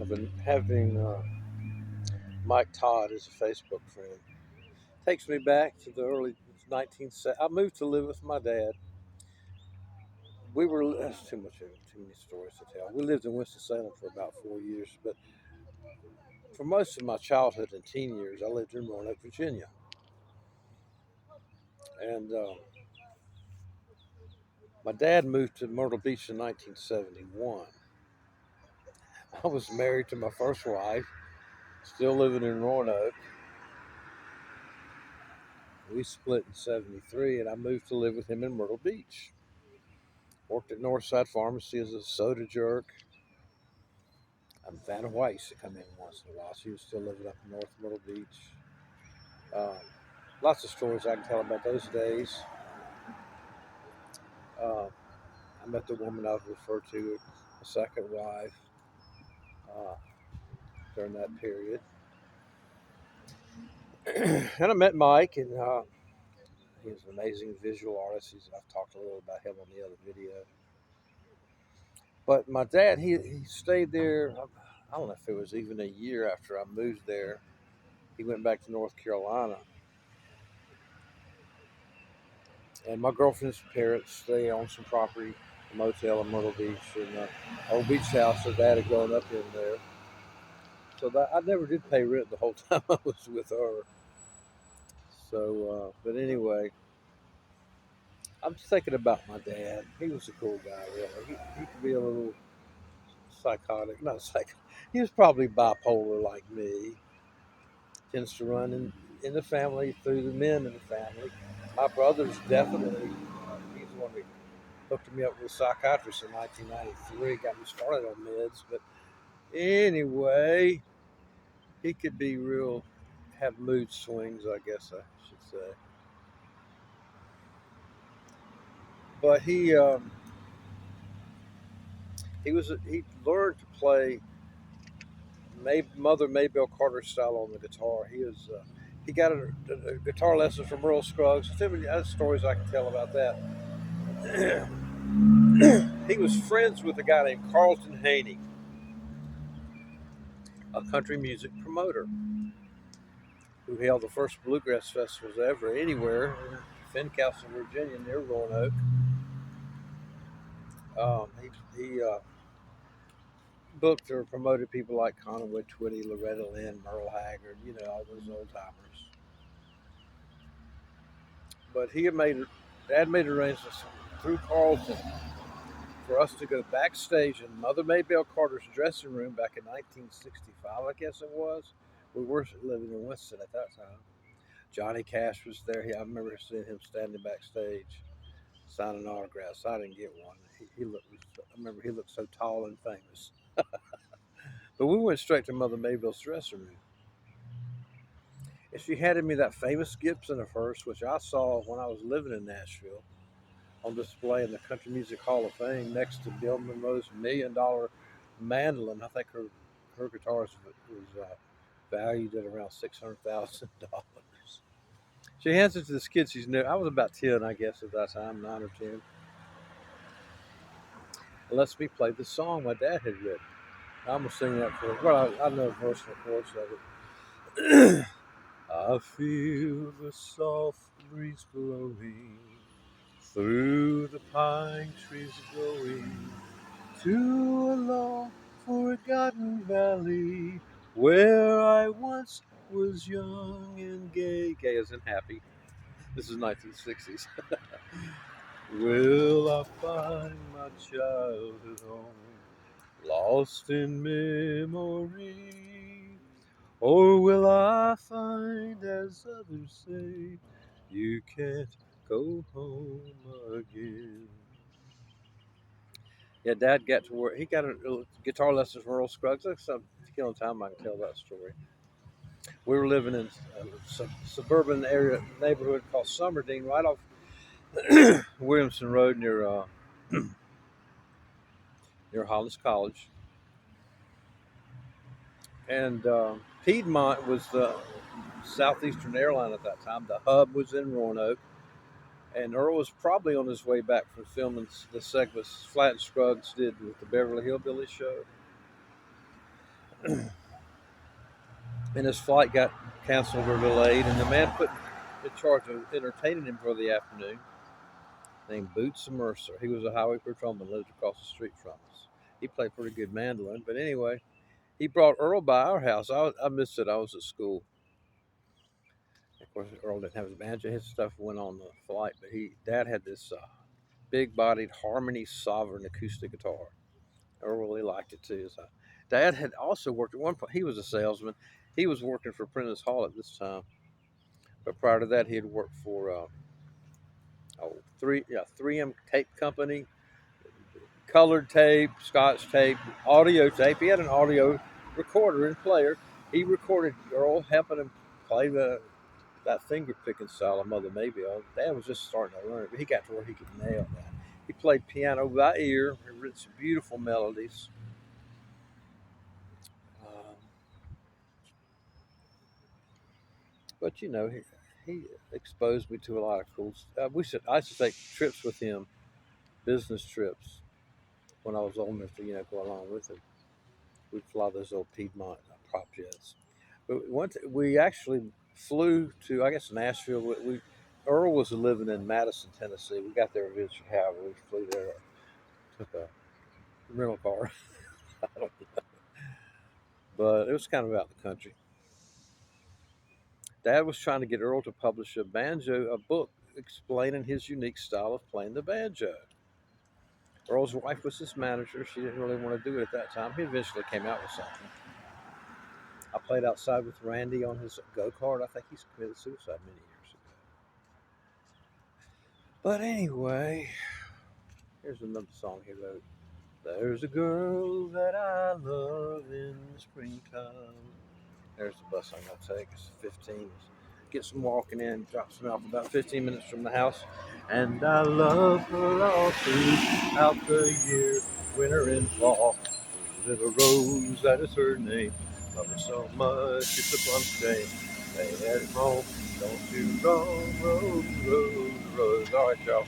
I've been having Mike Todd as a Facebook friend. Takes me back to the early 1970s. I moved to live with my dad. That's too many stories to tell. We lived in Winston-Salem for about 4 years, but for most of my childhood and teen years, I lived in Roanoke, Virginia. And my dad moved to Myrtle Beach in 1971. I was married to my first wife, still living in Roanoke. We split in 73, and I moved to live with him in Myrtle Beach. Worked at Northside Pharmacy as a soda jerk. Vanna White used to come in once in a while. She was still living up in North Myrtle Beach. Um, Lots of stories I can tell about those days. Uh, I met the woman I would refer to as a second wife uh, during that period. And I met Mike, and he's an amazing visual artist. I've talked a little about him on the other video. But my dad, he stayed there. I don't know if it was even a year after I moved there. He went back to North Carolina. And my girlfriend's parents, they own some property, a motel in Myrtle Beach, and old beach house. So dad had grown up in there. So that I never did pay rent the whole time I was with her. So, but anyway, I'm just thinking about my dad. He was a cool guy, really. He could be a little psychotic, not psychotic. He was probably bipolar like me. Tends to run in the family through the men in the family. My brother's definitely, he's the one that hooked me up with a psychiatrist in 1993, got me started on meds. But anyway, he could be real, have mood swings, I guess I should say. But he learned to play Mother Maybelle Carter style on the guitar. He got a guitar lesson from Earl Scruggs. Too many other stories I can tell about that. He was friends with a guy named Carlton Haney, a country music promoter who held the first bluegrass festivals ever anywhere in Fincastle, Virginia, near Roanoke. He booked or promoted people like Conway Twitty, Loretta Lynn, Merle Haggard, all those old timers. But Dad made arrangements through Carlton for us to go backstage in Mother Maybelle Carter's dressing room back in 1965, I guess it was. We were living in Winston at that time. Johnny Cash was there. I remember seeing him standing backstage signing autographs. I didn't get one. I remember he looked so tall and famous. But we went straight to Mother Maybelle's dressing room. And she handed me that famous Gibson of hers, which I saw when I was living in Nashville, on display in the Country Music Hall of Fame next to Bill Monroe's $1 million mandolin. I think her guitar was valued at around $600,000. She hands it to this kid she's new. I was about 10, I guess, at that time, 9 or 10. And lets me play the song my dad had written. I'm going to sing that for her. Well, I know the verse and the chorus of it. I feel the soft breeze blowing through the pine trees going to a long forgotten valley where I once was young and gay. Gay as in happy. This is 1960s. Will I find my childhood home lost in memory? Or will I find, as others say, you can't go home again? Yeah, Dad got to work. He got a guitar lessons from Earl Scruggs. That's some killing time I can tell that story. We were living in a suburban area neighborhood called Summerdine, right off Williamson Road near Hollis College. And Piedmont was the southeastern airline at that time. The hub was in Roanoke. And Earl was probably on his way back from filming the segments Flat and Scruggs did with the Beverly Hillbillies show. And his flight got canceled or delayed, and the man put in charge of entertaining him for the afternoon, named Boots Mercer. He was a highway patrolman, lived across the street from us. He played pretty good mandolin, but anyway, he brought Earl by our house. I missed it. I was at school. Of course, Earl didn't have his banjo. His stuff went on the flight, but Dad had this big-bodied Harmony Sovereign acoustic guitar. Earl really liked it too. So Dad had also worked at one point. He was a salesman. He was working for Prentice Hall at this time, but prior to that, he had worked for 3M Tape Company, colored tape, Scotch tape, audio tape. He had an audio recorder and player. He recorded Earl, helping him play that finger picking style of Mother Maybelle. Dad was just starting to learn, but he got to where he could nail that. He played piano by ear, and written some beautiful melodies. Um, but he exposed me to a lot of cool stuff. I used to take trips with him, business trips, when I was old enough to go along with him. We'd fly those old Piedmont prop jets. But once we actually flew to, I guess, Nashville. Earl was living in Madison, Tennessee. We got there in Chicago. We flew there, took a rental car. I don't know. But it was kind of out in the country. Dad was trying to get Earl to publish a book explaining his unique style of playing the banjo. Earl's wife was his manager. She didn't really want to do it at that time. He eventually came out with something. I played outside with Randy on his go kart. I think he's committed suicide many years ago. But anyway, here's another song he wrote. There's a girl that I love in the springtime. There's the bus I'm going to take. It's 15. Gets some walking in, drops me off about 15 minutes from the house. And I love her all throughout the year, winter and fall. Little Rose, that is her name. Love her so much, it's a plum shame. Stay at home, don't you go, Rose, Rose, Rose. All right, y'all.